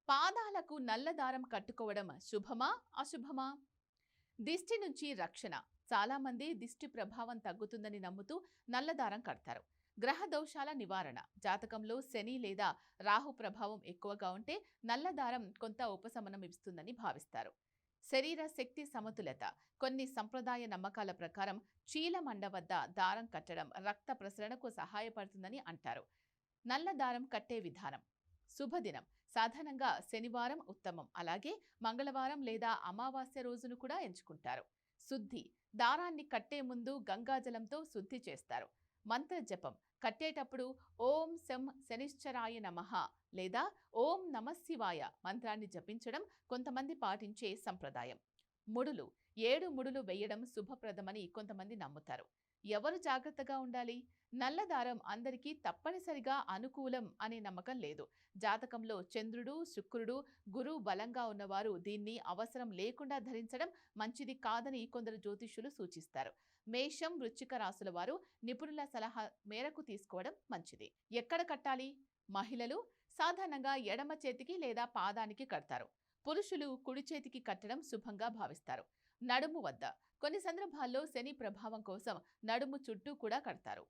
పాదాలకు నల్ల దారం కట్టుకోవడం శుభమా అశుభమా? దిష్టి నుంచి రక్షణ. చాలా మంది దిష్టి ప్రభావం తగ్గుతుందని నమ్ముతూ నల్ల దారం కడతారు. గ్రహ దోషాల నివారణ. జాతకంలో శని లేదా రాహు ప్రభావం ఎక్కువగా ఉంటే నల్ల దారం కొంత ఉపశమనం ఇస్తుందని భావిస్తారు. శరీర శక్తి సమతులత. కొన్ని సంప్రదాయ నమ్మకాల ప్రకారం చీలమండ వద్ద దారం కట్టడం రక్త ప్రసరణకు సహాయపడుతుందని అంటారు. నల్ల దారం కట్టే విధానం. శుభదినం. సాధారణంగా శనివారం ఉత్తమం. అలాగే మంగళవారం లేదా అమావాస్య రోజును కూడా ఎంచుకుంటారు. శుద్ధి. దారాన్ని కట్టే ముందు గంగాజలంతో శుద్ధి చేస్తారు. మంత్ర జపం. కట్టేటప్పుడు ఓం శం శనిశ్చరాయ నమః లేదా ఓం నమఃశివాయ మంత్రాన్ని జపించడం కొంతమంది పాటించే సంప్రదాయం. ముడులు. 7 ముడులు వేయడం శుభప్రదమని కొంతమంది నమ్ముతారు. ఎవరు జాగ్రత్తగా ఉండాలి? నల్ల దారం అందరికీ తప్పనిసరిగా అనుకూలం అనే నమ్మకం లేదు. జాతకంలో చంద్రుడు, శుక్రుడు, గురువు బలంగా ఉన్నవారు దీన్ని అవసరం లేకుండా ధరించడం మంచిది కాదని కొందరు జ్యోతిష్యులు సూచిస్తారు. మేషం, వృశ్చిక రాశుల వారు నిపుణుల సలహా మేరకు తీసుకోవడం మంచిది. ఎక్కడ కట్టాలి? మహిళలు సాధారణంగా ఎడమ చేతికి లేదా పాదానికి కడతారు. పురుషులు కుడి చేతికి కట్టడం శుభంగా భావిస్తారు. నడుము వద్ద. కొన్ని సందర్భాల్లో శని ప్రభావం కోసం నడుము చుట్టూ కూడా కడతారు.